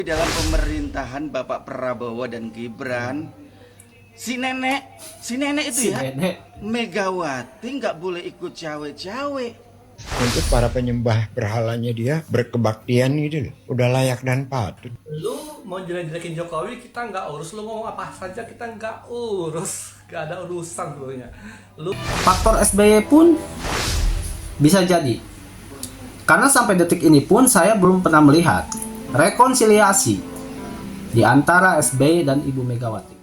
Dalam pemerintahan Bapak Prabowo dan Gibran, si nenek itu ya, Megawati nggak boleh ikut cawe-cawe. Untuk para penyembah berhalanya dia berkebaktian gitu loh. Udah layak dan patut. Lu mau jelek-jelekin Jokowi, kita nggak urus. Lu ngomong apa saja, kita nggak urus. Gak ada urusan dulunya. Faktor SBY pun bisa jadi. Karena sampai detik ini pun saya belum pernah melihat rekonsiliasi di antara SBY dan Ibu Megawati.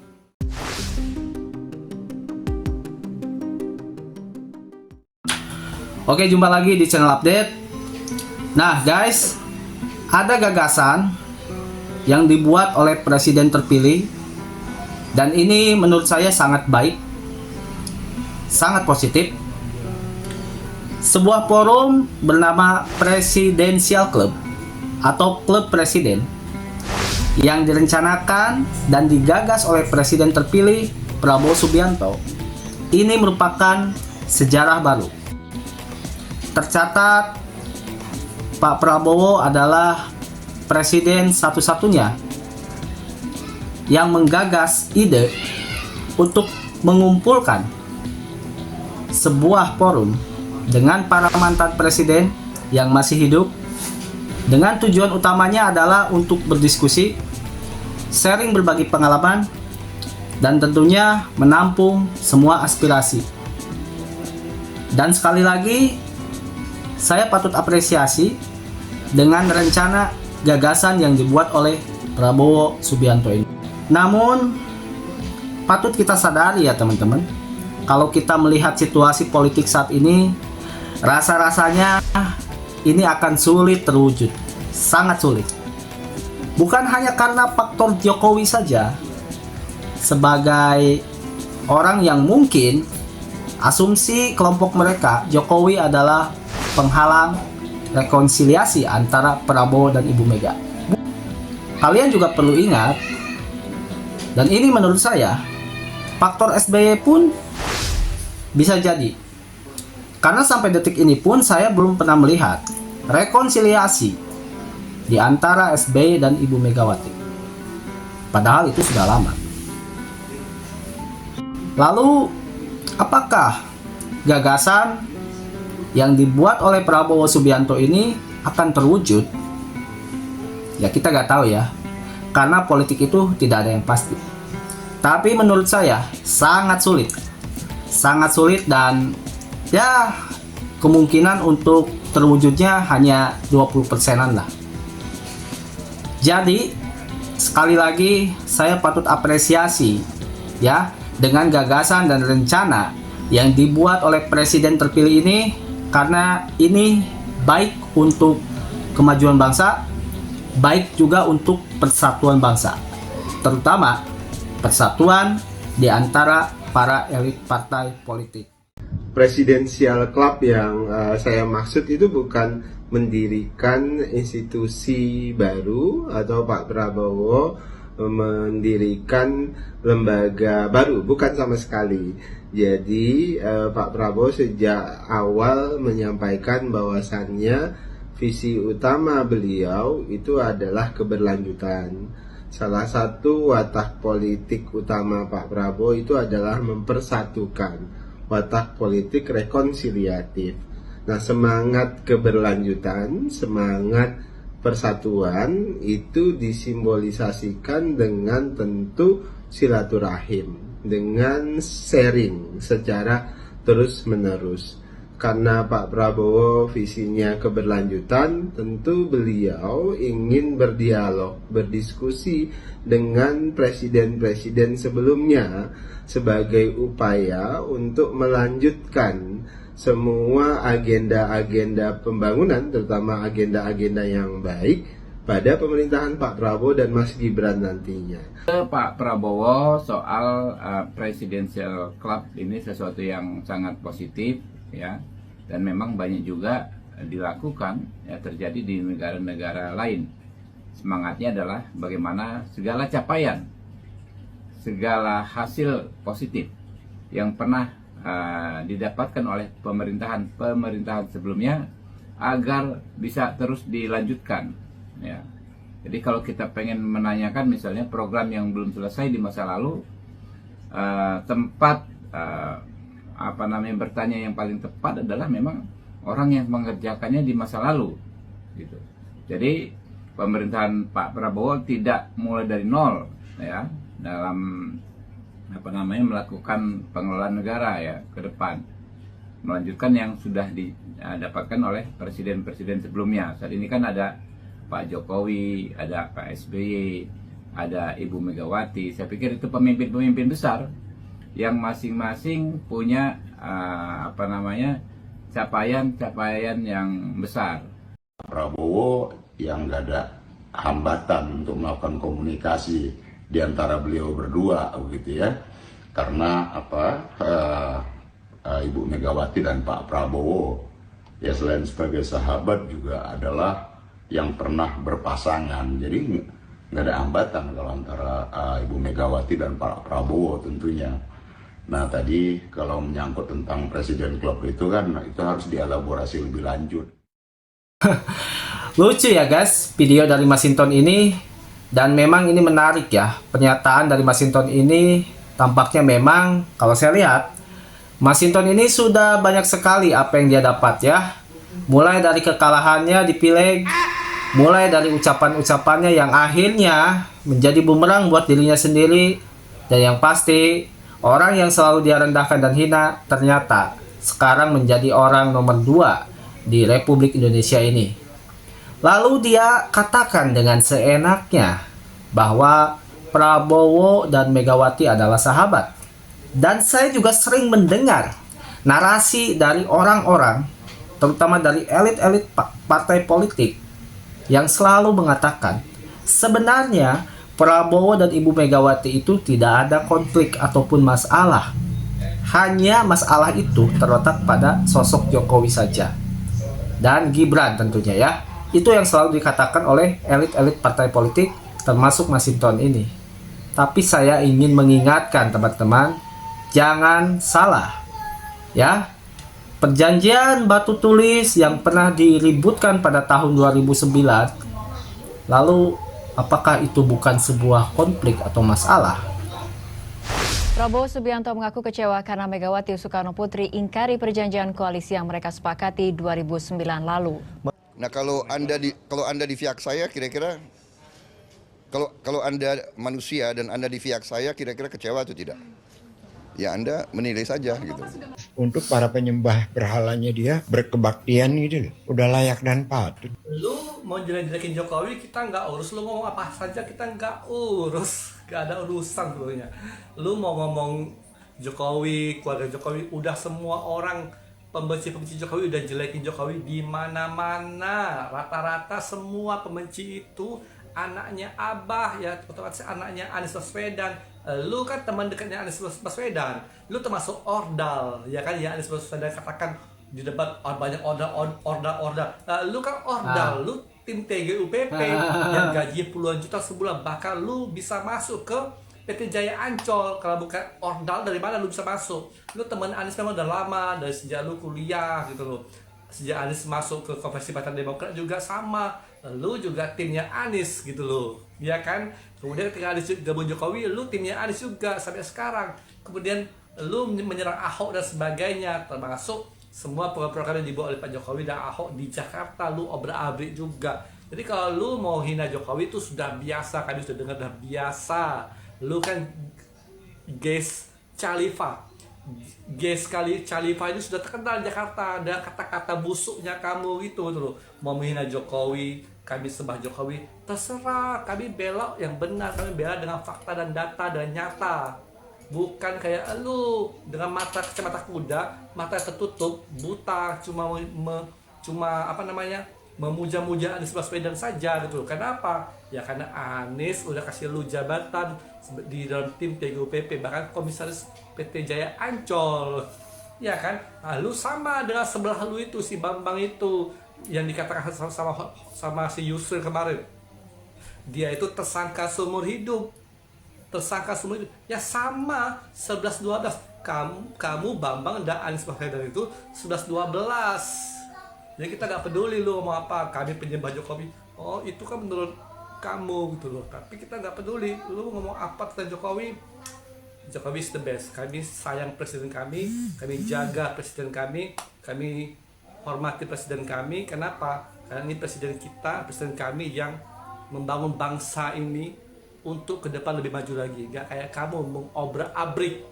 Oke, jumpa lagi di channel update. Nah guys, ada gagasan yang dibuat oleh presiden terpilih, dan ini menurut saya sangat baik, sangat positif. Sebuah forum bernama Presidential Club atau Klub Presiden yang direncanakan dan digagas oleh presiden terpilih Prabowo Subianto. Ini merupakan sejarah baru. Tercatat, Pak Prabowo adalah presiden satu-satunya yang menggagas ide untuk mengumpulkan sebuah forum dengan para mantan presiden yang masih hidup, dengan tujuan utamanya adalah untuk berdiskusi, sharing berbagi pengalaman, dan tentunya menampung semua aspirasi. Dan sekali lagi, saya patut apresiasi dengan rencana gagasan yang dibuat oleh Prabowo Subianto ini. Namun, patut kita sadari ya teman-teman, kalau kita melihat situasi politik saat ini, rasa-rasanya ini akan sulit terwujud, sangat sulit. Bukan hanya karena faktor Jokowi saja, sebagai orang yang mungkin asumsi kelompok mereka, Jokowi adalah penghalang rekonsiliasi antara Prabowo dan Ibu Mega. Kalian juga perlu ingat, dan ini menurut saya, faktor SBY pun bisa jadi. Karena sampai detik ini pun saya belum pernah melihat rekonsiliasi di antara SBY dan Ibu Megawati. Padahal itu sudah lama. Lalu, apakah gagasan yang dibuat oleh Prabowo Subianto ini akan terwujud? Ya kita nggak tahu ya, karena politik itu tidak ada yang pasti. Tapi menurut saya sangat sulit dan ya kemungkinan untuk terwujudnya hanya 20%-an lah. Jadi sekali lagi saya patut apresiasi ya dengan gagasan dan rencana yang dibuat oleh presiden terpilih ini, karena ini baik untuk kemajuan bangsa, baik juga untuk persatuan bangsa, terutama persatuan di antara para elit partai politik. Presidensial Club yang saya maksud itu bukan mendirikan institusi baru atau Pak Prabowo mendirikan lembaga baru, bukan sama sekali. Jadi Pak Prabowo sejak awal menyampaikan bahwasannya visi utama beliau itu adalah keberlanjutan. Salah satu watak politik utama Pak Prabowo itu adalah mempersatukan, watak politik rekonsiliatif. Nah, semangat keberlanjutan, semangat persatuan itu disimbolisasikan dengan tentu silaturahim, dengan sharing secara terus-menerus. Karena Pak Prabowo visinya keberlanjutan, tentu beliau ingin berdialog, berdiskusi dengan presiden-presiden sebelumnya sebagai upaya untuk melanjutkan semua agenda-agenda pembangunan, terutama agenda-agenda yang baik pada pemerintahan Pak Prabowo dan Mas Gibran nantinya. Pak Prabowo soal Presidential Club ini sesuatu yang sangat positif ya, dan memang banyak juga dilakukan ya, terjadi di negara-negara lain. Semangatnya adalah bagaimana segala capaian, segala hasil positif yang pernah didapatkan oleh pemerintahan sebelumnya agar bisa terus dilanjutkan ya. Jadi kalau kita pengen menanyakan misalnya program yang belum selesai di masa lalu, tempat bertanya yang paling tepat adalah memang orang yang mengerjakannya di masa lalu, gitu. Jadi pemerintahan Pak Prabowo tidak mulai dari nol ya dalam melakukan pengelolaan negara ya ke depan, melanjutkan yang sudah didapatkan oleh presiden-presiden sebelumnya. Saat ini kan ada Pak Jokowi, ada Pak SBY, ada Ibu Megawati. Saya pikir itu pemimpin-pemimpin besar yang masing-masing punya capaian-capaian yang besar. Prabowo yang nggak ada hambatan untuk melakukan komunikasi di antara beliau berdua, begitu ya. Karena Ibu Megawati dan Pak Prabowo ya selain sebagai sahabat juga adalah yang pernah berpasangan, jadi nggak ada hambatan kalau antara Ibu Megawati dan Pak Prabowo tentunya. Nah tadi kalau menyangkut tentang Presiden Club itu kan itu harus dielaborasi lebih lanjut. Lucu ya guys video dari Masinton ini, dan memang ini menarik ya, pernyataan dari Masinton ini tampaknya memang kalau saya lihat Masinton ini sudah banyak sekali apa yang dia dapat ya, mulai dari kekalahannya di Pileg, mulai dari ucapan-ucapannya yang akhirnya menjadi bumerang buat dirinya sendiri, dan yang pasti orang yang selalu dia rendahkan dan hina ternyata sekarang menjadi orang nomor 2 di Republik Indonesia ini. Lalu dia katakan dengan seenaknya bahwa Prabowo dan Megawati adalah sahabat. Dan saya juga sering mendengar narasi dari orang-orang, terutama dari elit-elit partai politik, yang selalu mengatakan sebenarnya Prabowo dan Ibu Megawati itu tidak ada konflik ataupun masalah. Hanya masalah itu terletak pada sosok Jokowi saja dan Gibran tentunya ya. Itu yang selalu dikatakan oleh elit-elit partai politik termasuk Masinton ini. Tapi saya ingin mengingatkan teman-teman, jangan salah ya. Perjanjian batu tulis yang pernah diributkan pada tahun 2009, lalu apakah itu bukan sebuah konflik atau masalah? Prabowo Subianto mengaku kecewa karena Megawati Soekarno Putri ingkari perjanjian koalisi yang mereka sepakati 2009 lalu. Nah kalau anda di pihak saya kira-kira, kalau anda manusia dan anda di pihak saya kira-kira kecewa atau tidak? Ya Anda menilai saja gitu. Untuk para penyembah berhalanya dia berkebaktian gitu loh. Udah layak dan patut. Lu mau jelek-jelekin Jokowi kita nggak urus, lu ngomong apa saja kita nggak urus, nggak ada urusan sebenarnya. Lu mau ngomong Jokowi, keluarga Jokowi, udah semua orang pembenci Jokowi udah jelekin Jokowi di mana-mana. Rata-rata semua pembenci itu anaknya Abah ya, otomatis anaknya Anies Baswedan. Lu kan teman dekatnya Anies Baswedan, lu termasuk ordal ya kan ya. Anies Baswedan katakan di debat banyak ordal. Lu kan ordal, lu tim TGUPP yang gaji puluhan juta sebulan, bahkan lu bisa masuk ke PT Jaya Ancol. Kalau bukan ordal dari mana lu bisa masuk? Lu teman Anies memang udah lama, dari sejak lu kuliah gitu loh. Sejak Anies masuk ke Konvensi Partai Demokrat juga sama, lu juga timnya Anies gitu loh, ya kan? Kemudian ketika Anies gabung Jokowi, lu timnya Anies juga sampai sekarang. Kemudian lu menyerang Ahok dan sebagainya, termasuk semua program-program yang dibawa oleh Pak Jokowi dan Ahok di Jakarta, lu obrak-abrik juga. Jadi kalau lu mau hina Jokowi itu sudah biasa, kami sudah dengar, sudah biasa. Lu kan Ges Khalifa ini sudah terkenal di Jakarta. Ada kata-kata busuknya kamu gitu loh. Mau menghina Jokowi, kami sembah Jokowi, terserah. Kami bela yang benar, kami bela dengan fakta dan data dan nyata. Bukan kayak lu dengan kacamata kuda, mata tertutup, buta, cuma memuja-muja Anies Baswedan saja gitu. Kenapa? Ya karena Anies udah kasih lu jabatan di dalam tim TGUPP, bahkan komisaris PT Jaya Ancol, ya kan? Nah, lu sama dengan sebelah lu itu, si Bambang itu yang dikatakan sama si Yusril kemarin, dia itu tersangka seumur hidup. Ya sama 11-12. Kamu Bambang dan Anies Baswedan itu 11-12. Jadi kita nggak peduli lu mau apa, kami penyembah Jokowi. Oh itu kan menurut kamu gitu loh. Tapi kita nggak peduli lu ngomong apa tentang Jokowi. Jokowi is the best. Kami sayang presiden kami jaga presiden kami hormati presiden kami. Kenapa? Karena ini presiden kita, presiden kami yang membangun bangsa ini untuk ke depan lebih maju lagi. Gak kayak kamu mengobrak-abrik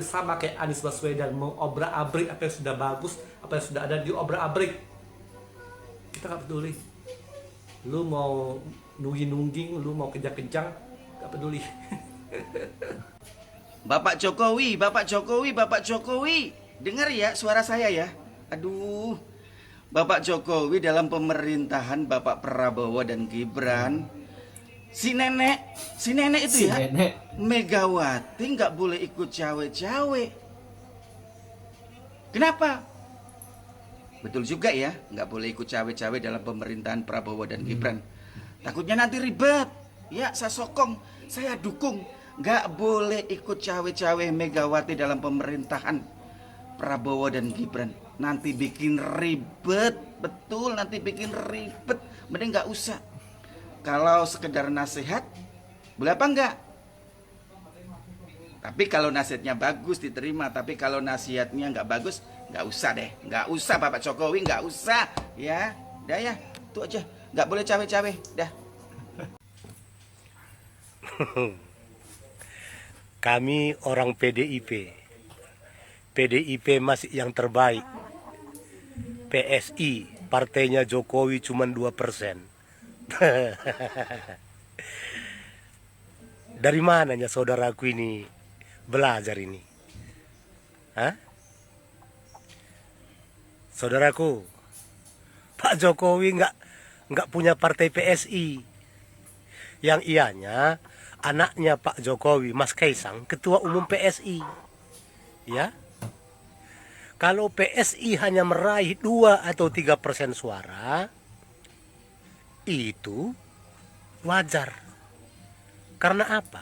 sama kayak Anies Baswedan, mengobrak-abrik apa yang sudah bagus, apa yang sudah ada diobrak-abrik. Kita gak peduli. Lu mau nungging, lu mau kejang-kejang, gak peduli. Bapak Jokowi, dengar ya suara saya ya. Aduh, Bapak Jokowi dalam pemerintahan Bapak Prabowo dan Gibran, si nenek itu ya, Megawati nggak boleh ikut cawe-cawe. Kenapa? Betul juga ya, nggak boleh ikut cawe-cawe dalam pemerintahan Prabowo dan Gibran. Takutnya nanti ribet. Ya, saya sokong, saya dukung. Nggak boleh ikut cawe-cawe Megawati dalam pemerintahan Prabowo dan Gibran. Nanti bikin ribet, betul, nanti bikin ribet. Mending nggak usah. Kalau sekedar nasihat, boleh apa enggak? Tapi kalau nasihatnya bagus diterima. Tapi kalau nasihatnya nggak bagus, nggak usah deh. Nggak usah Bapak Jokowi, nggak usah. Ya, udah ya, itu aja. Nggak boleh cawe-cawe, dah. Kami orang PDIP. PDIP masih yang terbaik. PSI, partainya Jokowi cuma 2%. Dari mananya saudaraku ini belajar ini? Hah? Saudaraku, Pak Jokowi nggak punya partai PSI. Yang ianya anaknya Pak Jokowi, Mas Kaisang, ketua umum PSI. Ya. Kalau PSI hanya meraih 2 atau 3% suara, itu wajar. Karena apa?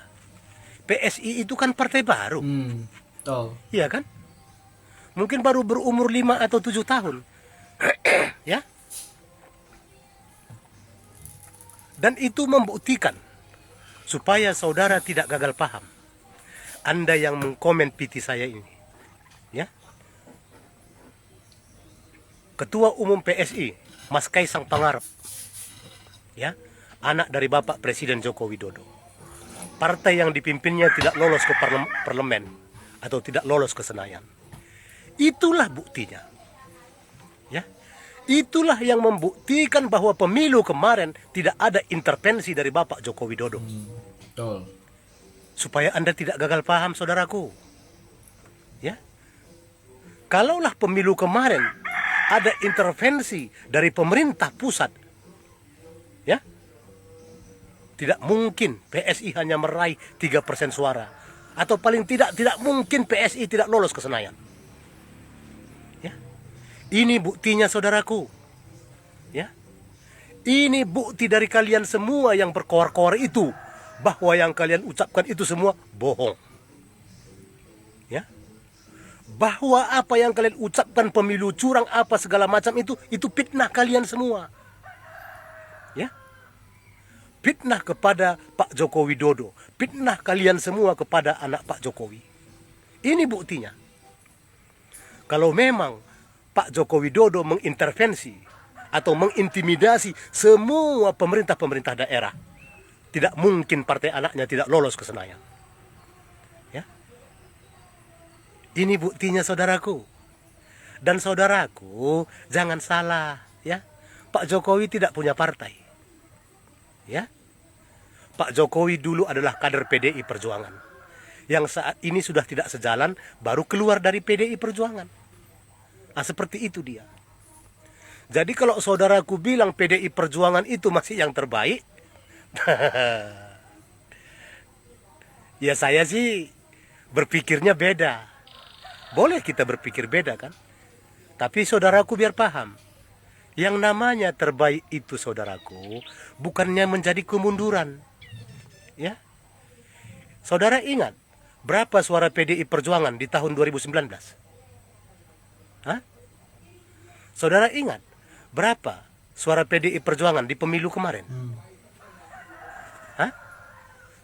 PSI itu kan partai baru. Iya kan? Mungkin baru berumur 5 atau 7 tahun. Ya. Dan itu membuktikan supaya saudara tidak gagal paham. Anda yang mengkomen PT saya ini. Ya. Ketua Umum PSI, Mas Kaisang Pangarep. Ya, anak dari Bapak Presiden Joko Widodo. Partai yang dipimpinnya tidak lolos ke parlemen atau tidak lolos ke Senayan. Itulah buktinya. Ya. Itulah yang membuktikan bahwa pemilu kemarin tidak ada intervensi dari Bapak Joko Widodo. Betul. Supaya Anda tidak gagal paham, saudaraku. Ya. Kalaulah pemilu kemarin ada intervensi dari pemerintah pusat, ya, tidak mungkin PSI hanya meraih 3% suara, atau paling tidak mungkin PSI tidak lolos ke Senayan. Ya, ini buktinya saudaraku. Ya, ini bukti dari kalian semua yang berkoar-koar itu bahwa yang kalian ucapkan itu semua bohong. Ya. Bahwa apa yang kalian ucapkan pemilu curang apa segala macam itu fitnah kalian semua. Ya. Fitnah kepada Pak Joko Widodo, fitnah kalian semua kepada anak Pak Jokowi. Ini buktinya. Kalau memang Pak Joko Widodo mengintervensi atau mengintimidasi semua pemerintah daerah, tidak mungkin partai anaknya tidak lolos ke Senayan. Ini buktinya saudaraku. Dan saudaraku, jangan salah, ya. Pak Jokowi tidak punya partai. Ya. Pak Jokowi dulu adalah kader PDI Perjuangan. Yang saat ini sudah tidak sejalan, baru keluar dari PDI Perjuangan. Nah, seperti itu dia. Jadi kalau saudaraku bilang PDI Perjuangan itu masih yang terbaik, ya saya sih berpikirnya beda. Boleh kita berpikir beda kan? Tapi saudaraku biar paham. Yang namanya terbaik itu saudaraku bukannya menjadi kemunduran. Ya. Saudara ingat berapa suara PDI Perjuangan di tahun 2019? Hah? Saudara ingat berapa suara PDI Perjuangan di pemilu kemarin?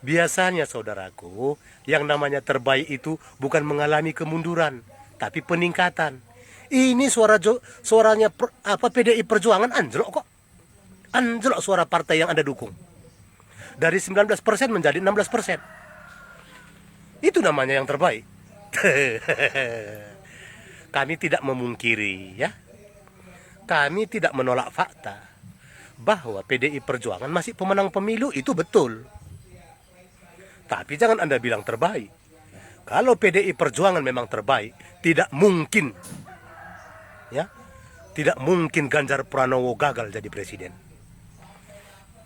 Biasanya saudaraku, yang namanya terbaik itu bukan mengalami kemunduran, tapi peningkatan. Ini suaranya PDI Perjuangan anjlok kok. Anjlok suara partai yang Anda dukung. Dari 19% menjadi 16%. Itu namanya yang terbaik. Kami tidak memungkiri, ya. Kami tidak menolak fakta bahwa PDI Perjuangan masih pemenang pemilu, itu betul. Tapi jangan Anda bilang terbaik. Kalau PDI Perjuangan memang terbaik, tidak mungkin, ya, tidak mungkin Ganjar Pranowo gagal jadi presiden.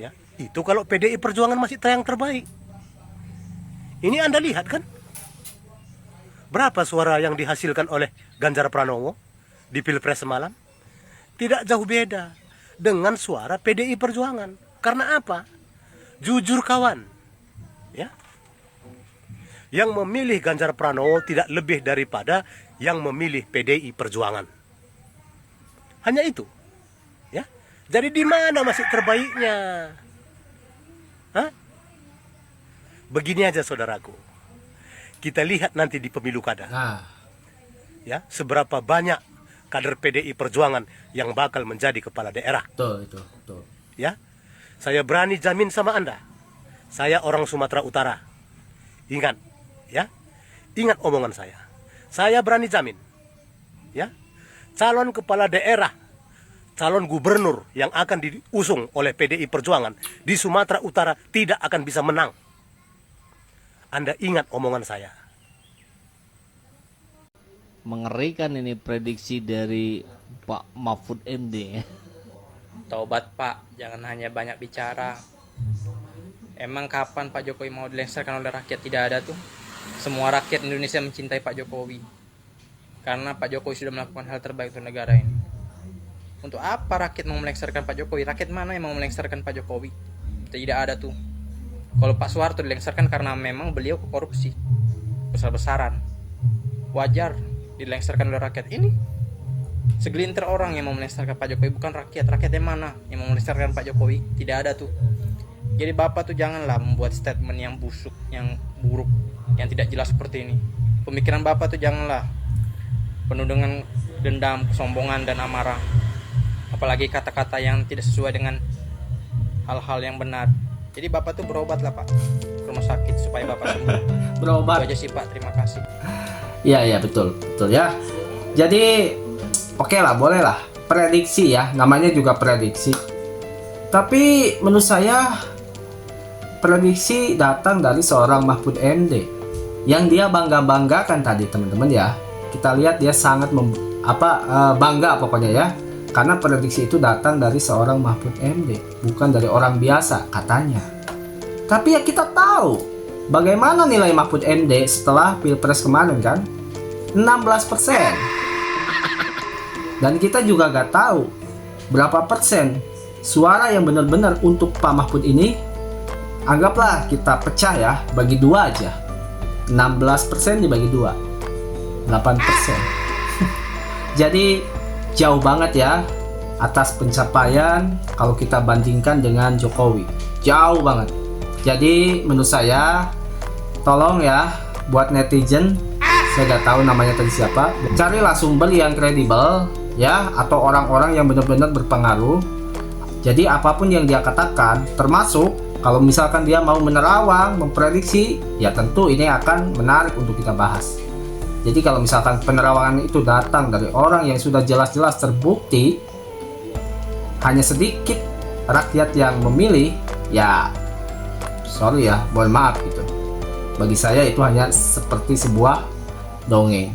Ya, itu kalau PDI Perjuangan masih yang terbaik. Ini Anda lihat kan? Berapa suara yang dihasilkan oleh Ganjar Pranowo di Pilpres semalam? Tidak jauh beda dengan suara PDI Perjuangan. Karena apa? Jujur kawan, ya. Yang memilih Ganjar Pranowo tidak lebih daripada yang memilih PDI Perjuangan. Hanya itu, ya. Jadi di mana masih terbaiknya? Hah? Begini aja saudaraku. Kita lihat nanti di pemilu kada. Ya, seberapa banyak kader PDI Perjuangan yang bakal menjadi kepala daerah. Betul. Ya. Saya berani jamin sama Anda. Saya orang Sumatera Utara. Ingat, ya. Ingat omongan saya. Saya berani jamin. Ya. Calon kepala daerah, calon gubernur yang akan diusung oleh PDI Perjuangan di Sumatera Utara tidak akan bisa menang. Anda ingat omongan saya. Mengerikan ini prediksi dari Pak Mahfud MD. Taubat Pak, jangan hanya banyak bicara. Emang kapan Pak Jokowi mau dilengsarkan oleh rakyat? Tidak ada tuh. Semua rakyat Indonesia mencintai Pak Jokowi. Karena Pak Jokowi sudah melakukan hal terbaik untuk negara ini. Untuk apa rakyat mau melengsarkan Pak Jokowi? Rakyat mana yang mau melengsarkan Pak Jokowi? Tidak ada tuh. Kalau Pak Soeharto dilengsarkan karena memang beliau korupsi besar-besaran. Wajar dilengsarkan oleh rakyat. Ini segelintir orang yang mau melengsarkan Pak Jokowi, bukan rakyat. Rakyat yang mana yang mau melengsarkan Pak Jokowi? Tidak ada tuh. Jadi Bapak tuh janganlah membuat statement yang busuk, yang buruk, yang tidak jelas seperti ini. Pemikiran Bapak tuh janganlah penuh dengan dendam, kesombongan, dan amarah. Apalagi kata-kata yang tidak sesuai dengan hal-hal yang benar. Jadi Bapak tuh berobatlah Pak ke rumah sakit supaya Bapak sembuh. Berobat. Itu aja sih Pak, terima kasih. Iya betul ya. Jadi oke lah, boleh lah prediksi ya, namanya juga prediksi. Tapi menurut saya prediksi datang dari seorang Mahfud MD yang dia bangga-banggakan tadi teman-teman ya. Kita lihat dia sangat bangga pokoknya ya, karena prediksi itu datang dari seorang Mahfud MD, bukan dari orang biasa katanya. Tapi ya kita tahu bagaimana nilai Mahfud MD setelah Pilpres kemarin kan, 16%. Dan kita juga gak tahu berapa persen suara yang benar-benar untuk Pak Mahfud ini. Anggaplah kita pecah ya, bagi 2 aja. 16% dibagi 2, 8%. Jadi jauh banget ya atas pencapaian kalau kita bandingkan dengan Jokowi. Jauh banget. Jadi menurut saya tolong ya buat netizen, saya gak tahu namanya tadi siapa, carilah sumber yang kredibel ya, atau orang-orang yang benar-benar berpengaruh. Jadi apapun yang dia katakan, termasuk kalau misalkan dia mau menerawang, memprediksi, ya tentu ini akan menarik untuk kita bahas. Jadi kalau misalkan penerawangan itu datang dari orang yang sudah jelas-jelas terbukti hanya sedikit rakyat yang memilih, ya sorry ya, mohon maaf gitu. Bagi saya itu hanya seperti sebuah dongeng.